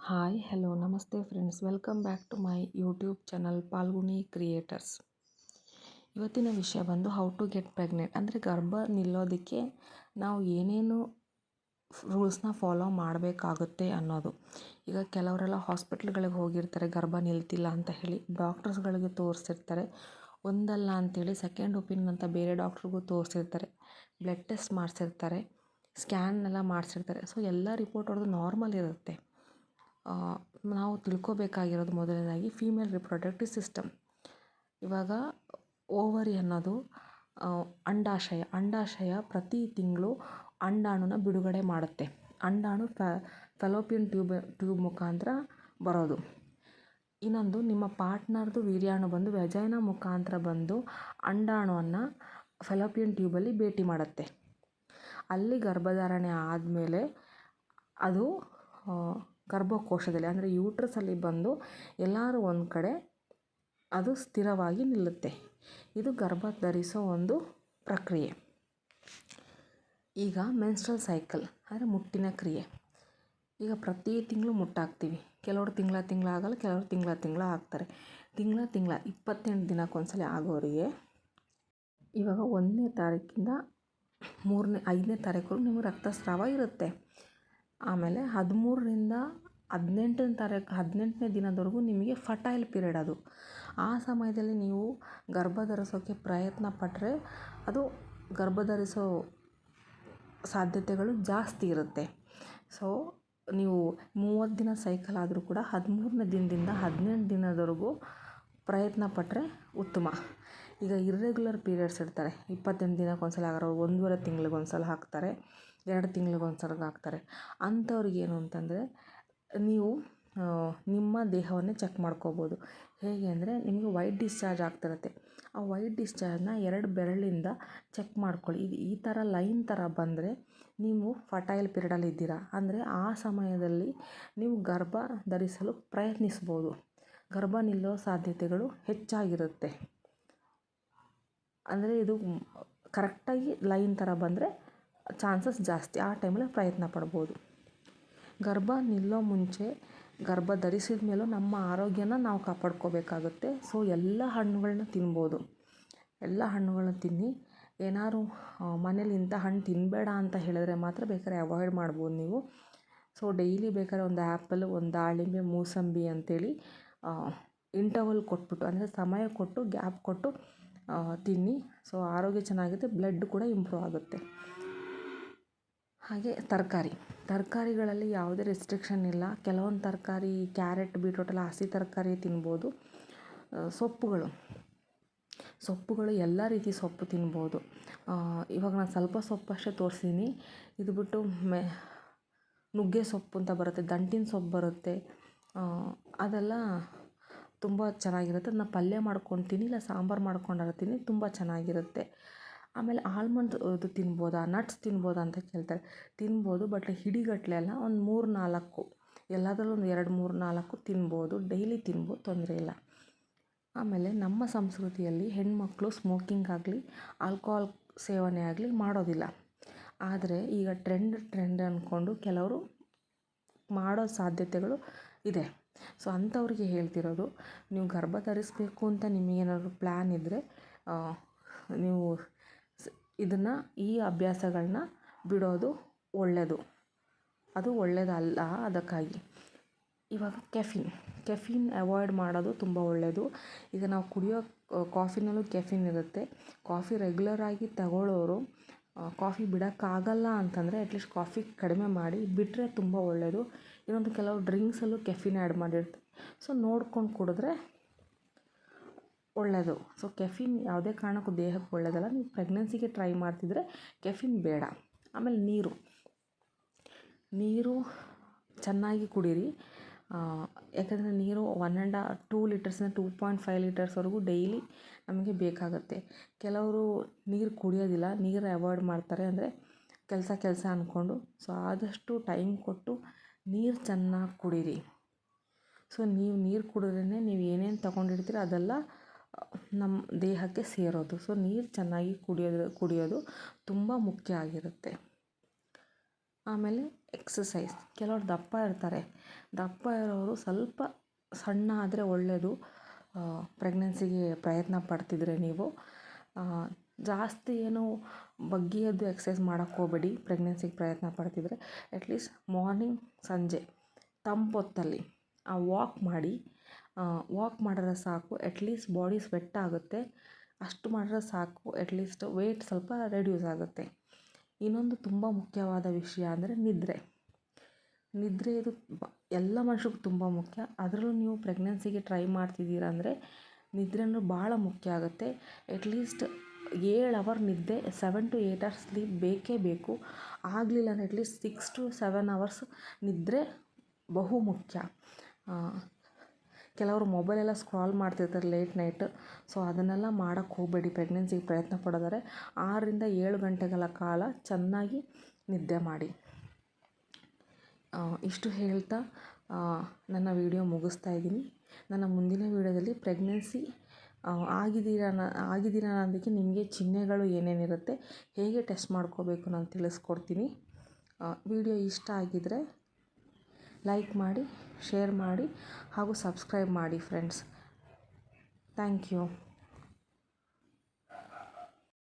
Hi hello ನಮಸ್ತೆ friends, welcome back to my YouTube channel Phalguni creators. ಇವತ್ತಿನ ವಿಷಯ ಬಂದು ಹೌ ಟು ಗೆಟ್ ಪ್ರೆಗ್ನೆಂಟ್. ಅಂದರೆ ಗರ್ಭ ನಿಲ್ಲೋದಕ್ಕೆ ನಾವು ಏನೇನು ರೂಲ್ಸ್ನ ಫಾಲೋ ಮಾಡಬೇಕಾಗುತ್ತೆ ಅನ್ನೋದು. ಈಗ ಕೆಲವರೆಲ್ಲ ಹಾಸ್ಪಿಟ್ಲ್ಗಳಿಗೆ ಹೋಗಿರ್ತಾರೆ ಗರ್ಭ ನಿಲ್ತಿಲ್ಲ ಅಂತ ಹೇಳಿ, ಡಾಕ್ಟರ್ಸ್ಗಳಿಗೆ ತೋರಿಸಿರ್ತಾರೆ. ಒಂದಲ್ಲ ಅಂಥೇಳಿ ಸೆಕೆಂಡ್ ಒಪಿನಿಯನ್ ಅಂತ ಬೇರೆ ಡಾಕ್ಟ್ರಿಗೂ ತೋರಿಸಿರ್ತಾರೆ, ಬ್ಲಡ್ ಟೆಸ್ಟ್ ಮಾಡಿಸಿರ್ತಾರೆ, ಸ್ಕ್ಯಾನ್ ಎಲ್ಲ ಮಾಡಿಸಿರ್ತಾರೆ. ಸೊ ಎಲ್ಲ ರಿಪೋರ್ಟ್ ಅವ್ರದ್ದು ನಾರ್ಮಲ್ ಇರುತ್ತೆ. ನಾವು ತಿಳ್ಕೊಬೇಕಾಗಿರೋದು ಮೊದಲನೇದಾಗಿ ಫೀಮೇಲ್ ರಿಪ್ರೊಡಕ್ಟಿವ್ ಸಿಸ್ಟಮ್. ಇವಾಗ ಓವರಿ ಅನ್ನೋದು ಅಂಡಾಶಯ ಪ್ರತಿ ತಿಂಗಳು ಅಂಡಾಣುನ ಬಿಡುಗಡೆ ಮಾಡುತ್ತೆ. ಅಂಡಾಣು ಫೆಲೋಪಿಯನ್ ಟ್ಯೂಬ್ ಮುಖಾಂತರ ಬರೋದು. ಇನ್ನೊಂದು, ನಿಮ್ಮ ಪಾರ್ಟ್ನರ್ದು ವೀರ್ಯಾಣು ಬಂದು ವ್ಯಜೈನ ಮುಖಾಂತರ ಬಂದು ಅಂಡಾಣುವನ್ನು ಫೆಲೋಪಿಯನ್ ಟ್ಯೂಬಲ್ಲಿ ಭೇಟಿ ಮಾಡುತ್ತೆ. ಅಲ್ಲಿ ಗರ್ಭಧಾರಣೆ ಆದಮೇಲೆ ಅದು ಗರ್ಭಕೋಶದಲ್ಲಿ ಅಂದರೆ ಯೂಟ್ರಸಲ್ಲಿ ಬಂದು ಎಲ್ಲರೂ ಒಂದು ಕಡೆ ಅದು ಸ್ಥಿರವಾಗಿ ನಿಲ್ಲುತ್ತೆ. ಇದು ಗರ್ಭ ಧರಿಸೋ ಒಂದು ಪ್ರಕ್ರಿಯೆ. ಈಗ ಮೆನ್ಸ್ಟ್ರಲ್ ಸೈಕಲ್ ಅಂದರೆ ಮುಟ್ಟಿನ ಕ್ರಿಯೆ. ಈಗ ಪ್ರತಿ ತಿಂಗಳು ಮುಟ್ಟಾಕ್ತೀವಿ. ಕೆಲವರು ತಿಂಗಳ ಆಗಲ್ಲ, ಕೆಲವರು ತಿಂಗಳ ಆಗ್ತಾರೆ. ತಿಂಗಳ 28 ದಿನಕ್ಕೊಂದ್ಸಲ ಆಗೋರಿಗೆ ಇವಾಗ 1ನೇ ತಾರೀಕಿಂದ 5ನೇ ತಾರೀಕು ನಿಮಗೆ ರಕ್ತಸ್ರಾವ ಇರುತ್ತೆ. ಆಮೇಲೆ 13ರಿಂದ 18ನೇ ದಿನದವರೆಗೂ ನಿಮಗೆ ಫರ್ಟೈಲ್ ಪೀರಿಯಡ್. ಅದು ಆ ಸಮಯದಲ್ಲಿ ನೀವು ಗರ್ಭ ಧರಿಸೋಕ್ಕೆ ಪ್ರಯತ್ನ ಪಟ್ಟರೆ ಅದು ಗರ್ಭಧರಿಸೋ ಸಾಧ್ಯತೆಗಳು ಜಾಸ್ತಿ ಇರುತ್ತೆ. ಸೊ ನೀವು 30 ದಿನ ಸೈಕಲ್ ಆದರೂ ಕೂಡ 13ನೇ ದಿನದಿಂದ 18 ದಿನದವರೆಗೂ ಪ್ರಯತ್ನ ಪಟ್ಟರೆ ಉತ್ತಮ. ಈಗ ಇರ್ರೆಗ್ಯುಲರ್ ಪೀರಿಯಡ್ಸ್ ಇರ್ತಾರೆ, 28 ದಿನಕ್ಕೊಂದ್ಸಲ ಆಗೋರು, 1.5 ತಿಂಗಳಿಗೊಂದ್ಸಲ ಹಾಕ್ತಾರೆ, 2 ತಿಂಗಳಿಗೊಂದ್ಸಲ ಹಾಕ್ತಾರೆ. ಅಂಥವ್ರಿಗೆ ಏನು ಅಂತಂದರೆ ನೀವು ನಿಮ್ಮ ದೇಹವನ್ನೇ ಚೆಕ್ ಮಾಡ್ಕೋಬೋದು. ಹೇಗೆ ಅಂದರೆ ನಿಮಗೆ ವೈಟ್ ಡಿಸ್ಚಾರ್ಜ್ ಆಗ್ತಿರುತ್ತೆ. ಆ ವೈಟ್ ಡಿಸ್ಚಾರ್ಜ್ನ 2 ಬೆರಳಿಂದ ಚೆಕ್ ಮಾಡ್ಕೊಳ್ಳಿ. ಇದು ಈ ಥರ ಲೈನ್ ಥರ ಬಂದರೆ ನೀವು ಫರ್ಟೈಲ್ ಪೀರಿಯಡಲ್ಲಿ ಇದ್ದೀರಾ. ಅಂದರೆ ಆ ಸಮಯದಲ್ಲಿ ನೀವು ಗರ್ಭ ಧರಿಸಲು ಪ್ರಯತ್ನಿಸ್ಬೋದು. ಗರ್ಭ ನಿಲ್ಲೋ ಸಾಧ್ಯತೆಗಳು ಹೆಚ್ಚಾಗಿರುತ್ತೆ. ಅಂದರೆ ಇದು ಕರೆಕ್ಟಾಗಿ ಲೈನ್ ಥರ ಬಂದರೆ ಚಾನ್ಸಸ್ ಜಾಸ್ತಿ. ಆ ಟೈಮಲ್ಲಿ ಪ್ರಯತ್ನ ಪಡ್ಬೋದು. ಗರ್ಭ ನಿಲ್ಲೋ ಮುಂಚೆ ಗರ್ಭ ಧರಿಸಿದ ಮೇಲೂ ನಮ್ಮ ಆರೋಗ್ಯನ ನಾವು ಕಾಪಾಡ್ಕೋಬೇಕಾಗುತ್ತೆ. ಸೊ ಎಲ್ಲ ಹಣ್ಣುಗಳನ್ನ ತಿನ್ಬೋದು. ಎಲ್ಲ ಹಣ್ಣುಗಳನ್ನ ತಿನ್ನಿ. ಏನಾದ್ರು ಮನೇಲಿ ಇಂಥ ಹಣ್ಣು ತಿನ್ನಬೇಡ ಅಂತ ಹೇಳಿದ್ರೆ ಮಾತ್ರ ಬೇಕಾದ್ರೆ ಅವಾಯ್ಡ್ ಮಾಡ್ಬೋದು ನೀವು. ಸೊ ಡೈಲಿ ಬೇಕಾದ್ರೆ ಒಂದು ಆ್ಯಪಲ್, ಒಂದು ದಾಳಿಂಬೆ, ಮೂಸಂಬಿ ಅಂಥೇಳಿ ಇಂಟರ್ವಲ್ ಕೊಟ್ಬಿಟ್ಟು, ಅಂದರೆ ಸಮಯ ಕೊಟ್ಟು ಗ್ಯಾಪ್ ಕೊಟ್ಟು ತಿನ್ನಿ. ಸೊ ಆರೋಗ್ಯ ಚೆನ್ನಾಗುತ್ತೆ, ಬ್ಲಡ್ ಕೂಡ ಇಂಪ್ರೂವ್ ಆಗುತ್ತೆ. ಹಾಗೆ ತರಕಾರಿಗಳಲ್ಲಿ ಯಾವುದೇ ರೆಸ್ಟ್ರಿಕ್ಷನ್ ಇಲ್ಲ. ಕೆಲವೊಂದು ತರಕಾರಿ, ಕ್ಯಾರೆಟ್, ಬೀಟ್ರೋಟ್ ಎಲ್ಲ ಹಸಿ ತರಕಾರಿ ತಿನ್ಬೋದು. ಸೊಪ್ಪುಗಳು ಎಲ್ಲ ರೀತಿ ಸೊಪ್ಪು ತಿನ್ಬೋದು. ಇವಾಗ ನಾನು ಸ್ವಲ್ಪ ಸೊಪ್ಪಷ್ಟೇ ತೋರಿಸಿದ್ದೀನಿ. ಇದು ಬಿಟ್ಟು ನುಗ್ಗೆ ಸೊಪ್ಪು ಅಂತ ಬರುತ್ತೆ, ದಂಟಿನ ಸೊಪ್ಪು ಬರುತ್ತೆ. ಅದೆಲ್ಲ ತುಂಬ ಚೆನ್ನಾಗಿರುತ್ತೆ. ಅದನ್ನ ಪಲ್ಯ ಮಾಡ್ಕೊತೀನಿ, ಇಲ್ಲ ಸಾಂಬಾರು ಮಾಡ್ಕೊಂಡಿರ್ತೀನಿ, ತುಂಬ ಚೆನ್ನಾಗಿರುತ್ತೆ. ಆಮೇಲೆ ಆಲ್ಮಂಡ್ ಇದು ತಿನ್ಬೋದಾ, ನಟ್ಸ್ ತಿನ್ಬೋದಾ ಅಂತ ಕೇಳ್ತಾರೆ. ತಿನ್ಬೋದು, ಬಟ್ ಹಿಡಿಗಟ್ಟಲೆ ಅಲ್ಲ, ಒಂದು 3-4 ಎಲ್ಲದರಲ್ಲೂ ಒಂದು 2-3-4 ತಿನ್ಬೋದು. ಡೈಲಿ ತಿನ್ಬೋದು, ತೊಂದರೆ ಇಲ್ಲ. ಆಮೇಲೆ ನಮ್ಮ ಸಂಸ್ಕೃತಿಯಲ್ಲಿ ಹೆಣ್ಮಕ್ಳು ಸ್ಮೋಕಿಂಗ್ ಆಗಲಿ ಆಲ್ಕೋಹಾಲ್ ಸೇವನೆ ಆಗಲಿ ಮಾಡೋದಿಲ್ಲ. ಆದರೆ ಈಗ ಟ್ರೆಂಡ್ ಅಂದ್ಕೊಂಡು ಕೆಲವರು ಮಾಡೋ ಸಾಧ್ಯತೆಗಳು ಇದೆ. ಸೊ ಅಂಥವ್ರಿಗೆ ಹೇಳ್ತಿರೋದು, ನೀವು ಗರ್ಭ ಧರಿಸಬೇಕು ಅಂತ ನಿಮಗೇನಾದ್ರು ಪ್ಲ್ಯಾನ್ ಇದ್ದರೆ ನೀವು ಈ ಅಭ್ಯಾಸಗಳನ್ನ ಬಿಡೋದು ಒಳ್ಳೆಯದು. ಅದು ಒಳ್ಳೆಯದಲ್ಲ. ಅದಕ್ಕಾಗಿ ಇವಾಗ ಕೆಫೀನ್ ಅವಾಯ್ಡ್ ಮಾಡೋದು ತುಂಬ ಒಳ್ಳೆಯದು. ಈಗ ನಾವು ಕುಡಿಯೋ ಕಾಫಿನಲ್ಲೂ ಕೆಫೀನ್ ಇರುತ್ತೆ. ಕಾಫಿ ರೆಗ್ಯುಲರಾಗಿ ತಗೊಳ್ಳೋರು ಕಾಫಿ ಬಿಡೋಕ್ಕಾಗಲ್ಲ ಅಂತಂದರೆ ಅಟ್ಲೀಸ್ಟ್ ಕಾಫಿ ಕಡಿಮೆ ಮಾಡಿ ಬಿಟ್ಟರೆ ತುಂಬ ಒಳ್ಳೆಯದು. ಇನ್ನೊಂದು, ಕೆಲವು ಡ್ರಿಂಕ್ಸಲ್ಲೂ ಕೆಫೀನ್ ಆ್ಯಡ್ ಮಾಡಿರ್ತಾರೆ. ಸೊ ನೋಡ್ಕೊಂಡು ಕುಡಿದ್ರೆ ಒಳ್ಳೆಯದು. ಸೊ ಕೆಫೀನ್ ಯಾವುದೇ ಕಾರಣಕ್ಕೂ ದೇಹಕ್ಕೆ ಒಳ್ಳೆಯದಲ್ಲ. ನೀವು ಪ್ರೆಗ್ನೆನ್ಸಿಗೆ ಟ್ರೈ ಮಾಡ್ತಿದ್ರೆ ಕೆಫೀನ್ ಬೇಡ. ಆಮೇಲೆ ನೀರು ಚೆನ್ನಾಗಿ ಕುಡೀರಿ. ಯಾಕಂದರೆ ನೀರು 2 ಲೀಟರ್ಸಿಂದ 2.5 ಲೀಟರ್ಸ್ವರೆಗೂ ಡೈಲಿ ನಮಗೆ ಬೇಕಾಗುತ್ತೆ. ಕೆಲವರು ನೀರು ಕುಡಿಯೋದಿಲ್ಲ, ನೀರು ಅವಾಯ್ಡ್ ಮಾಡ್ತಾರೆ, ಅಂದರೆ ಕೆಲಸ ಅಂದ್ಕೊಂಡು. ಸೊ ಆದಷ್ಟು ಟೈಮ್ ಕೊಟ್ಟು ನೀರು ಚೆನ್ನಾಗಿ ಕುಡೀರಿ. ಸೊ ನೀವು ನೀರು ಕುಡಿದ್ರೇ ನೀವು ಏನೇನು ತೊಗೊಂಡಿರ್ತೀರ ಅದೆಲ್ಲ ನಮ್ಮ ದೇಹಕ್ಕೆ ಸೇರೋದು. ಸೊ ನೀರು ಚೆನ್ನಾಗಿ ಕುಡಿಯೋದು ತುಂಬ ಮುಖ್ಯ ಆಗಿರುತ್ತೆ. ಆಮೇಲೆ ಎಕ್ಸಸೈಸ್. ಕೆಲವ್ರು ದಪ್ಪ ಇರ್ತಾರೆ, ದಪ್ಪ ಇರೋರು ಸ್ವಲ್ಪ ಸಣ್ಣ ಆದರೆ ಒಳ್ಳೆಯದು. ಪ್ರೆಗ್ನೆನ್ಸಿಗೆ ಪ್ರಯತ್ನ ಪಡ್ತಿದ್ರೆ ನೀವು ಜಾಸ್ತಿ ಏನು ಬಗ್ಗಿಯದ್ದು ಎಕ್ಸಸೈಸ್ ಮಾಡೋಕ್ಕೆ ಹೋಗಬೇಡಿ. ಪ್ರೆಗ್ನೆನ್ಸಿಗೆ ಪ್ರಯತ್ನ ಪಡ್ತಿದ್ರೆ ಅಟ್ಲೀಸ್ಟ್ ಮಾರ್ನಿಂಗ್ ಸಂಜೆ ತಂಪೊತ್ತಲ್ಲಿ ವಾಕ್ ಮಾಡಿ. ವಾಕ್ ಮಾಡಿದ್ರೆ ಸಾಕು, ಅಟ್ಲೀಸ್ಟ್ ಬಾಡಿ ಸ್ವೆಟ್ ಆಗುತ್ತೆ. ಅಷ್ಟು ಮಾಡಿದ್ರೆ ಸಾಕು, ಅಟ್ಲೀಸ್ಟ್ ವೆಯ್ಟ್ ಸ್ವಲ್ಪ ರೆಡ್ಯೂಸ್ ಆಗುತ್ತೆ. ಇನ್ನೊಂದು ತುಂಬ ಮುಖ್ಯವಾದ ವಿಷಯ ಅಂದರೆ ನಿದ್ರೆ. ನಿದ್ರೆ ಇದು ಎಲ್ಲ ಮನುಷ್ಯರಿಗೂ ತುಂಬ ಮುಖ್ಯ. ಅದರಲ್ಲೂ ನೀವು ಪ್ರೆಗ್ನೆನ್ಸಿಗೆ ಟ್ರೈ ಮಾಡ್ತಿದ್ದೀರ ಅಂದರೆ ನಿದ್ರೆ ಅನ್ನೋದು ಭಾಳ ಮುಖ್ಯ ಆಗುತ್ತೆ. ಅಟ್ಲೀಸ್ಟ್ 7 ಅವರ್ ನಿದ್ದೆ, 7 to 8 ಅವರ್ಸ್ ಸ್ಲೀಪ್ ಬೇಕೇ ಬೇಕು. ಆಗಲಿಲ್ಲ ಅಂದರೆ ಅಟ್ಲೀಸ್ಟ್ 6 to 7 ಅವರ್ಸ್ ನಿದ್ರೆ ಬಹು ಮುಖ್ಯ. ಕೆಲವರು ಮೊಬೈಲೆಲ್ಲ ಸ್ಕ್ರಾಲ್ ಮಾಡ್ತಿರ್ತಾರೆ ಲೇಟ್ ನೈಟ್. ಸೊ ಅದನ್ನೆಲ್ಲ ಮಾಡೋಕ್ಕೆ ಹೋಗಬೇಡಿ. ಪ್ರೆಗ್ನೆನ್ಸಿಗೆ ಪ್ರಯತ್ನ ಪಡೋದಾದ್ರೆ 6ರಿಂದ 7 ಗಂಟೆಗಳ ಕಾಲ ಚೆನ್ನಾಗಿ ನಿದ್ದೆ ಮಾಡಿ. ಇಷ್ಟು ಹೇಳ್ತಾ ನನ್ನ ವಿಡಿಯೋ ಮುಗಿಸ್ತಾ ಇದ್ದೀನಿ. ನನ್ನ ಮುಂದಿನ ವಿಡಿಯೋದಲ್ಲಿ ಪ್ರೆಗ್ನೆನ್ಸಿ ಆಗಿದ್ದೀರಾ ಅನ್ನೋದಕ್ಕೆ ನಿಮಗೆ ಚಿಹ್ನೆಗಳು ಏನೇನಿರುತ್ತೆ, ಹೇಗೆ ಟೆಸ್ಟ್ ಮಾಡ್ಕೋಬೇಕು ನಾನು ತಿಳಿಸ್ಕೊಡ್ತೀನಿ. ವಿಡಿಯೋ ಇಷ್ಟ ಆಗಿದ್ದರೆ ಲೈಕ್ ಮಾಡಿ, ಶೇರ್ ಮಾಡಿ ಹಾಗೂ ಸಬ್ಸ್ಕ್ರೈಬ್ ಮಾಡಿ ಫ್ರೆಂಡ್ಸ್. Thank you.